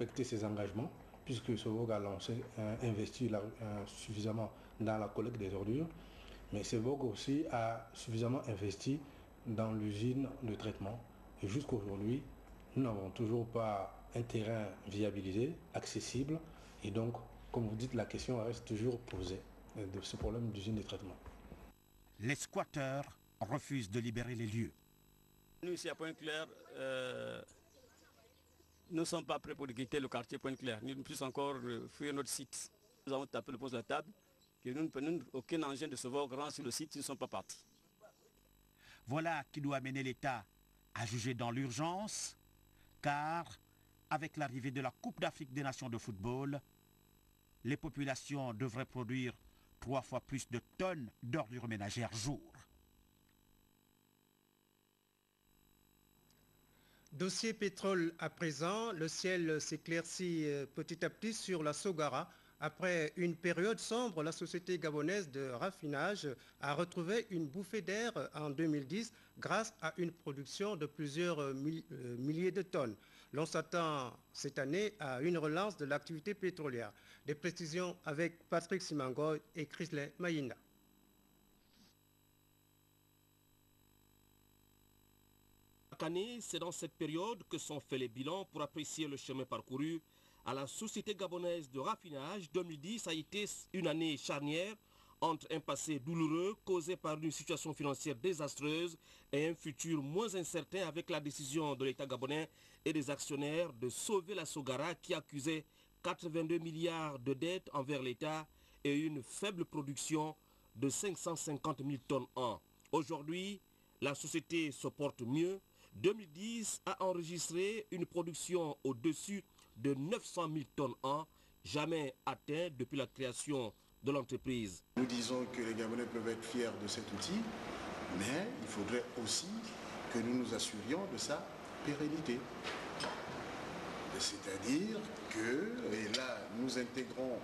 respecter ses engagements, puisque Sovog a investi suffisamment dans la collecte des ordures, mais Sovog aussi a suffisamment investi dans l'usine de traitement. Et jusqu'aujourd'hui, nous n'avons toujours pas un terrain viabilisé, accessible, et donc, comme vous dites, la question reste toujours posée de ce problème d'usine de traitement. Les squatteurs refusent de libérer les lieux. Nous, ici à Pointe-Claire, nous ne sommes pas prêts pour quitter le quartier Pointe-Claire. Nous ne plus encore fuir notre site. Nous avons tapé le poste de la table, que aucun engin de Sovog rentre sur le site, ils ne sont pas partis. Voilà qui doit amener l'État à juger dans l'urgence, car avec l'arrivée de la Coupe d'Afrique des Nations de football, les populations devraient produire 3 fois plus de tonnes d'ordures ménagères jour. Dossier pétrole à présent, le ciel s'éclaircit petit à petit sur la Sogara. Après une période sombre, la société gabonaise de raffinage a retrouvé une bouffée d'air en 2010 grâce à une production de plusieurs milliers de tonnes. L'on s'attend cette année à une relance de l'activité pétrolière. Des précisions avec Patrick Simangoy et Chrisley Mayinda. Chaque année, c'est dans cette période que sont faits les bilans pour apprécier le chemin parcouru. À la société gabonaise de raffinage, 2010 a été une année charnière entre un passé douloureux causé par une situation financière désastreuse et un futur moins incertain avec la décision de l'État gabonais et des actionnaires de sauver la Sogara qui accusait 82 milliards de dettes envers l'État et une faible production de 550 000 tonnes an. Aujourd'hui, la société se porte mieux. 2010 a enregistré une production au-dessus de 900 000 tonnes an, jamais atteint depuis la création de l'entreprise. Nous disons que les Gabonais peuvent être fiers de cet outil, mais il faudrait aussi que nous nous assurions de sa pérennité. C'est-à-dire que, et là nous intégrons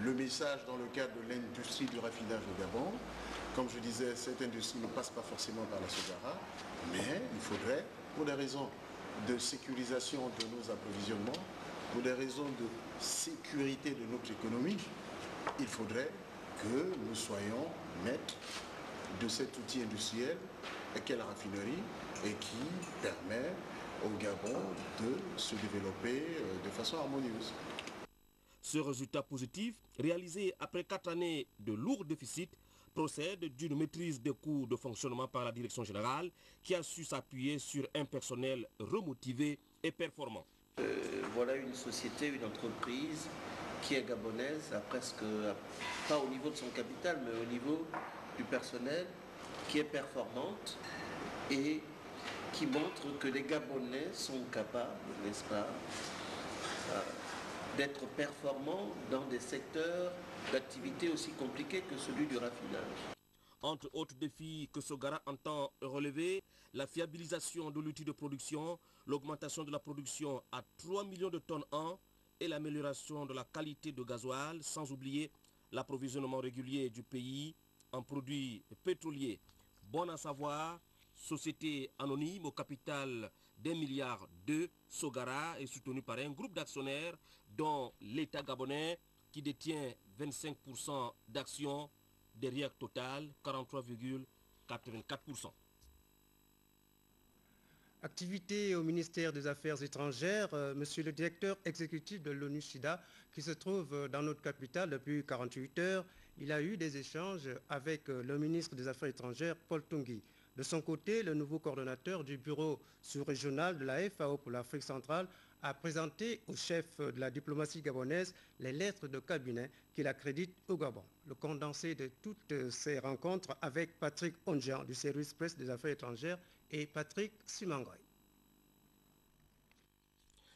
le message dans le cadre de l'industrie du raffinage au Gabon. Comme je disais, cette industrie ne passe pas forcément par la Sogara, mais il faudrait, pour des raisons de sécurisation de nos approvisionnements, pour des raisons de sécurité de notre économie, il faudrait que nous soyons maîtres de cet outil industriel qu'est la raffinerie et qui permet au Gabon de se développer de façon harmonieuse. Ce résultat positif, réalisé après 4 années de lourds déficits, procède d'une maîtrise des coûts de fonctionnement par la direction générale qui a su s'appuyer sur un personnel remotivé et performant. Voilà une société, une entreprise qui est gabonaise, pas au niveau de son capital, mais au niveau du personnel, qui est performante et qui montre que les Gabonais sont capables, n'est-ce pas, d'être performants dans des secteurs d'activité aussi compliqués que celui du raffinage. Entre autres défis que Sogara entend relever, la fiabilisation de l'outil de production, l'augmentation de la production à 3 millions de tonnes an et l'amélioration de la qualité de gasoil, sans oublier l'approvisionnement régulier du pays en produits pétroliers. Bon à savoir, société anonyme au capital d'1,2 milliard, Sogara est soutenue par un groupe d'actionnaires dont l'État gabonais qui détient 25% d'actions derrière Total, 43,84%. Activité au ministère des Affaires étrangères, monsieur le directeur exécutif de l'ONU-SIDA, qui se trouve dans notre capitale depuis 48 heures, il a eu des échanges avec le ministre des Affaires étrangères, Paul Tungui. De son côté, le nouveau coordonnateur du bureau sous-régional de la FAO pour l'Afrique centrale a présenté au chef de la diplomatie gabonaise les lettres de cabinet qu'il accrédite au Gabon. Le condensé de toutes ces rencontres avec Patrick Onjian du service presse des Affaires étrangères et Patrick Simangoy.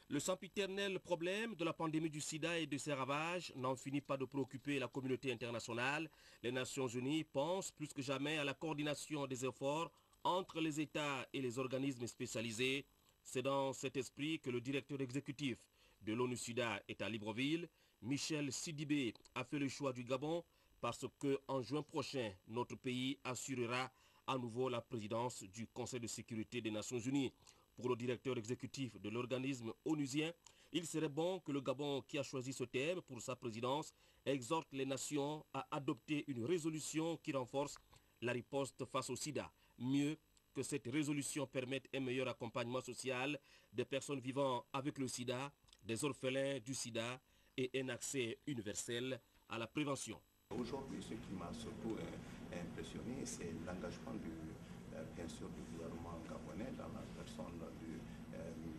Le sempiternel problème de la pandémie du sida et de ses ravages n'en finit pas de préoccuper la communauté internationale. Les Nations Unies pensent plus que jamais à la coordination des efforts entre les États et les organismes spécialisés. C'est dans cet esprit que le directeur exécutif de l'ONU-SIDA est à Libreville. Michel Sidibé a fait le choix du Gabon parce qu'en juin prochain, notre pays assurera à nouveau la présidence du Conseil de sécurité des Nations Unies. Pour le directeur exécutif de l'organisme onusien, Il serait bon que le Gabon, qui a choisi ce thème pour sa présidence, exhorte les nations à adopter une résolution qui renforce la riposte face au sida. Mieux que cette résolution permette un meilleur accompagnement social des personnes vivant avec le sida, des orphelins du sida et un accès universel à la prévention. Aujourd'hui, ce qui m'a surtout impressionné, c'est l'engagement bien sûr du gouvernement gabonais dans la personne du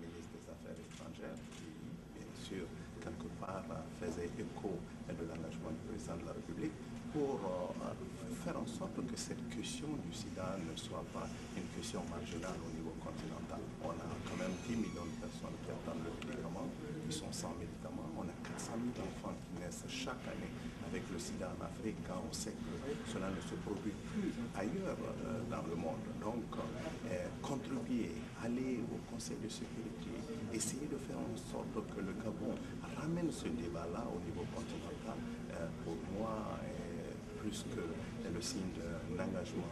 ministre des Affaires étrangères qui, bien sûr, quelque part faisait écho de l'engagement du président de la République pour faire en sorte que cette question du sida ne soit pas une question marginale au niveau continental. On a quand même 10 millions de personnes qui attendent le médicament, qui sont sans médicaments. On a 400 000 enfants qui naissent chaque année avec le sida en Afrique, quand on sait que cela ne se produit plus ailleurs dans le monde. Donc, contribuer, aller au Conseil de sécurité, essayer de faire en sorte que le Gabon ramène ce débat-là au niveau continental, pour moi, plus que le signe d'un engagement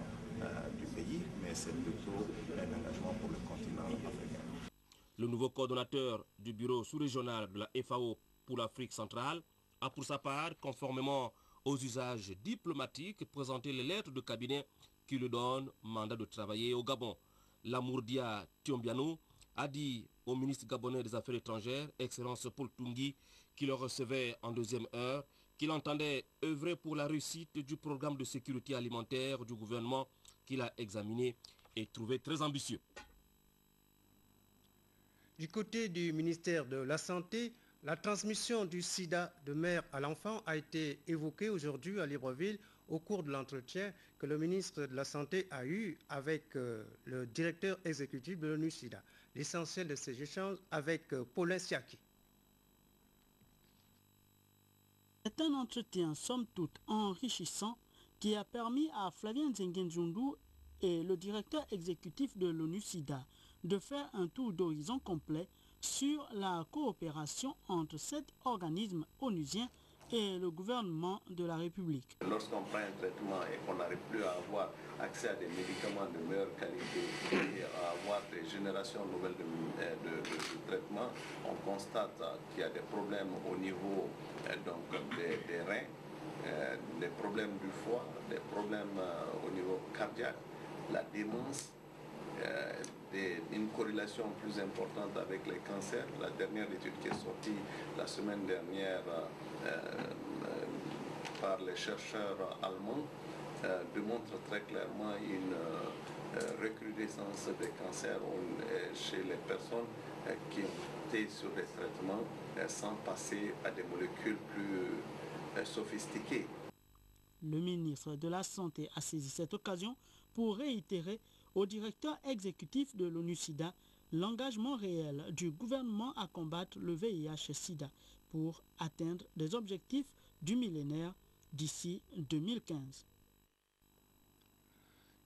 du pays, mais c'est plutôt un engagement pour le continent africain. Le nouveau coordonnateur du bureau sous-régional de la FAO pour l'Afrique centrale a pour sa part, conformément aux usages diplomatiques, présenté les lettres de cabinet qui lui donnent mandat de travailler au Gabon. Lamourdia Tiombiano a dit au ministre gabonais des Affaires étrangères, Excellence Paul Tungui, qui le recevait en deuxième heure, qu'il entendait œuvrer pour la réussite du programme de sécurité alimentaire du gouvernement qu'il a examiné et trouvé très ambitieux. Du côté du ministère de la Santé, la transmission du sida de mère à l'enfant a été évoquée aujourd'hui à Libreville au cours de l'entretien que le ministre de la Santé a eu avec le directeur exécutif de l'ONU-SIDA. L'essentiel de ces échanges avec Paulin Siaki. C'est un entretien somme toute enrichissant qui a permis à Flavien Nzengenjundu et le directeur exécutif de l'ONU-SIDA de faire un tour d'horizon complet sur la coopération entre cet organisme onusien et le gouvernement de la République. Lorsqu'on prend un traitement et qu'on n'arrive plus à avoir accès à des médicaments de meilleure qualité et à avoir des générations nouvelles de traitements, on constate qu'il y a des problèmes au niveau des reins, des problèmes du foie, des problèmes au niveau cardiaque, la démence, une corrélation plus importante avec les cancers. La dernière étude qui est sortie la semaine dernière par les chercheurs allemands démontre très clairement une recrudescence des cancers chez les personnes qui ont été sur des traitements sans passer à des molécules plus sophistiquées. Le ministre de la Santé a saisi cette occasion pour réitérer au directeur exécutif de l'ONU-SIDA l'engagement réel du gouvernement à combattre le VIH-SIDA pour atteindre des objectifs du millénaire d'ici 2015.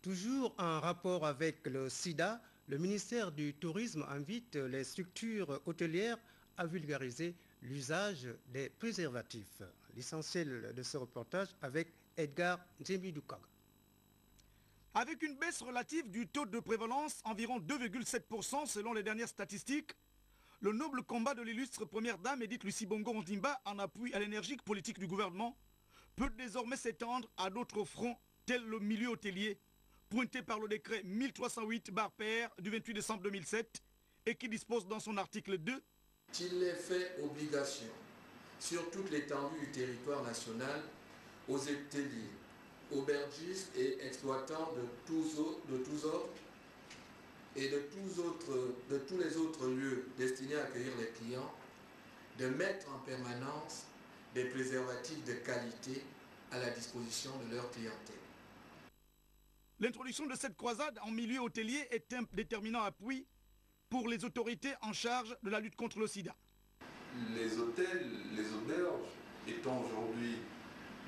Toujours en rapport avec le sida, le ministère du Tourisme invite les structures hôtelières à vulgariser l'usage des préservatifs. L'essentiel de ce reportage avec Edgar Nzembi-Doukaga. Avec une baisse relative du taux de prévalence, environ 2,7% selon les dernières statistiques, le noble combat de l'illustre première dame Edith Lucie Bongo Ondimba en appui à l'énergique politique du gouvernement peut désormais s'étendre à d'autres fronts tels le milieu hôtelier, pointé par le décret 1308/PR du 28 décembre 2007 et qui dispose dans son article 2 qu'il est fait obligation sur toute l'étendue du territoire national aux hôteliers, aubergistes et exploitants de tous ordres et de tous les autres lieux destinés à accueillir les clients de mettre en permanence des préservatifs de qualité à la disposition de leur clientèle. L'introduction de cette croisade en milieu hôtelier est un déterminant appui pour les autorités en charge de la lutte contre le sida. Les hôtels, les auberges étant aujourd'hui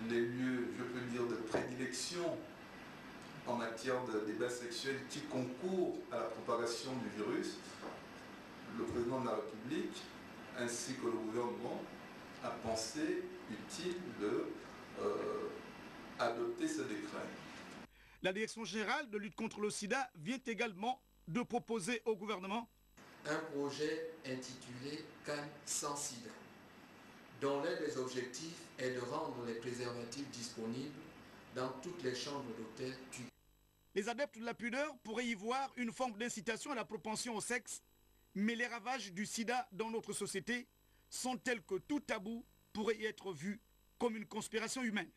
les lieux, je peux dire, de prédilection en matière de débats sexuels qui concourent à la propagation du virus, le président de la République ainsi que le gouvernement a pensé utile d'adopter ce décret. La Direction générale de lutte contre le sida vient également de proposer au gouvernement un projet intitulé Cannes sans sida, dont l'un des objectifs est de rendre les préservatifs disponibles dans toutes les chambres d'hôtel du. Les adeptes de la pudeur pourraient y voir une forme d'incitation à la propension au sexe, mais les ravages du sida dans notre société sont tels que tout tabou pourrait y être vu comme une conspiration humaine.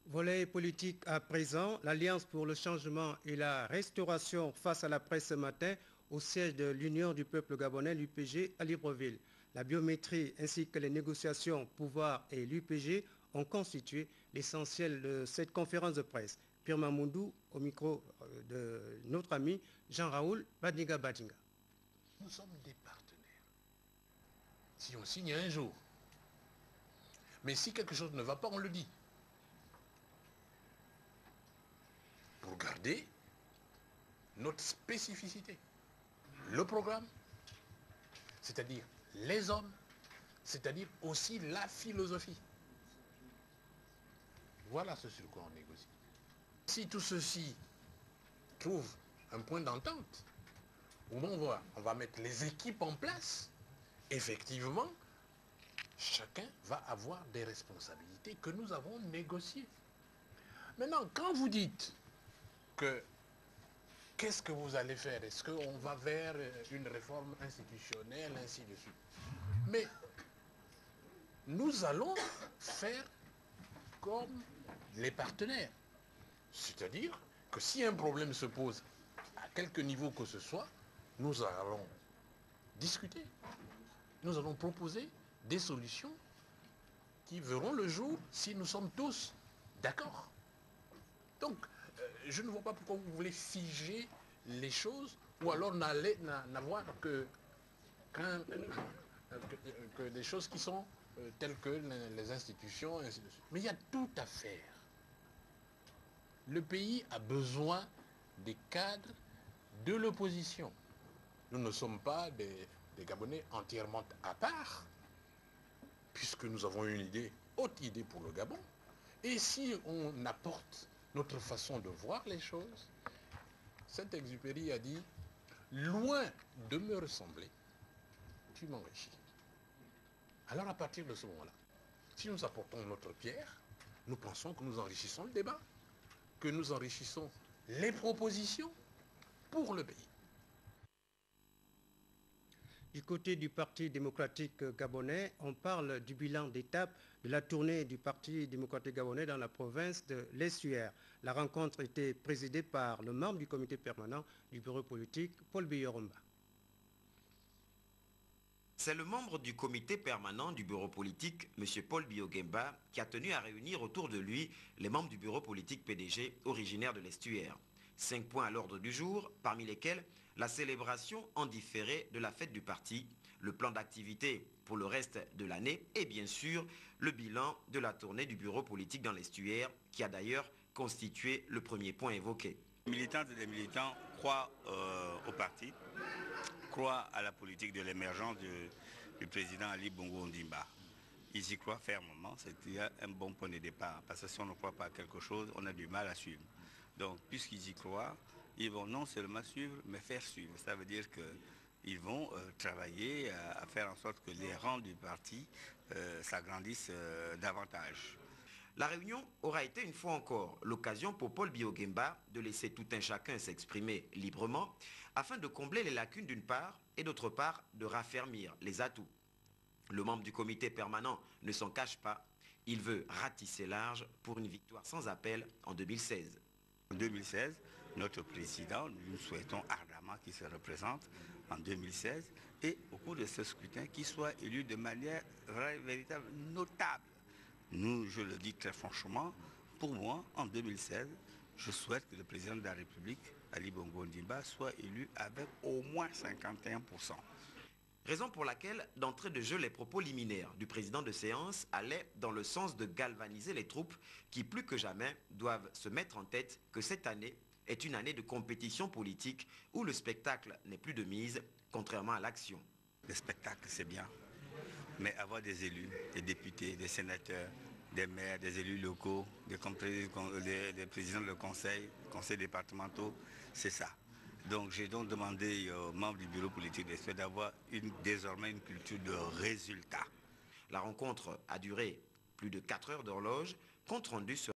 Volet politique à présent, l'Alliance pour le changement et la restauration face à la presse ce matin au siège de l'Union du peuple gabonais, l'UPG, à Libreville. La biométrie ainsi que les négociations pouvoir et l'UPG ont constitué l'essentiel de cette conférence de presse. Pierre Mamoudou au micro de notre ami Jean-Raoul Badinga-Badinga. Nous sommes des partenaires. Si on signe un jour, mais si quelque chose ne va pas, on le dit. Pour garder notre spécificité. Le programme, c'est-à-dire les hommes, c'est-à-dire aussi la philosophie. Voilà ce sur quoi on négocie. Si tout ceci trouve un point d'entente, où on va mettre les équipes en place, effectivement, chacun va avoir des responsabilités que nous avons négociées. Maintenant, quand vous dites que qu'est-ce que vous allez faire? Est-ce qu'on va vers une réforme institutionnelle, ainsi de suite? Mais nous allons faire comme les partenaires. C'est-à-dire que si un problème se pose à quelque niveau que ce soit, nous allons discuter. Nous allons proposer des solutions qui verront le jour si nous sommes tous d'accord. Donc, je ne vois pas pourquoi vous voulez figer les choses ou alors n'avoir que des choses qui sont telles que les institutions, ainsi de suite. Mais il y a tout à faire. Le pays a besoin des cadres de l'opposition. Nous ne sommes pas des Gabonais entièrement à part, puisque nous avons une idée, haute idée pour le Gabon. Et si on apporte notre façon de voir les choses, Saint-Exupéry a dit « Loin de me ressembler, tu m'enrichis ». Alors à partir de ce moment-là, si nous apportons notre pierre, nous pensons que nous enrichissons le débat, que nous enrichissons les propositions pour le pays. Du côté du Parti démocratique gabonais, on parle du bilan d'étape de la tournée du Parti démocratique gabonais dans la province de l'Estuaire. La rencontre était présidée par le membre du comité permanent du bureau politique, Paul Biyoromba. C'est le membre du comité permanent du bureau politique, M. Paul Biyogemba, qui a tenu à réunir autour de lui les membres du bureau politique PDG originaires de l'Estuaire. 5 points à l'ordre du jour, parmi lesquels la célébration en différé de la fête du parti, le plan d'activité pour le reste de l'année et bien sûr le bilan de la tournée du bureau politique dans l'Estuaire qui a d'ailleurs constitué le premier point évoqué. Les militantes et les militants croient au parti, croient à la politique de l'émergence du président Ali Bongo Ondimba. Ils y croient fermement, c'est un bon point de départ parce que si on ne croit pas à quelque chose, on a du mal à suivre. Donc puisqu'ils y croient, ils vont non seulement suivre, mais faire suivre. Ça veut dire qu'ils vont travailler à faire en sorte que les rangs du parti s'agrandissent davantage. La réunion aura été une fois encore l'occasion pour Paul Biyogemba de laisser tout un chacun s'exprimer librement afin de combler les lacunes d'une part et d'autre part de raffermir les atouts. Le membre du comité permanent ne s'en cache pas, il veut ratisser large pour une victoire sans appel en 2016. En 2016, notre président, nous souhaitons ardemment qu'il se représente en 2016 et au cours de ce scrutin, qu'il soit élu de manière véritable, notable. Nous, je le dis très franchement, pour moi, en 2016, je souhaite que le président de la République, Ali Bongo Ondimba, soit élu avec au moins 51%. Raison pour laquelle, d'entrée de jeu, les propos liminaires du président de séance allaient dans le sens de galvaniser les troupes qui, plus que jamais, doivent se mettre en tête que cette année est une année de compétition politique où le spectacle n'est plus de mise, contrairement à l'action. Le spectacle, c'est bien, mais avoir des élus, des députés, des sénateurs, des maires, des élus locaux, des présidents de conseils départementaux, c'est ça. Donc j'ai donc demandé aux membres du bureau politique d'Espèce d'avoir désormais une culture de résultat. La rencontre a duré plus de 4 heures d'horloge. Compte rendu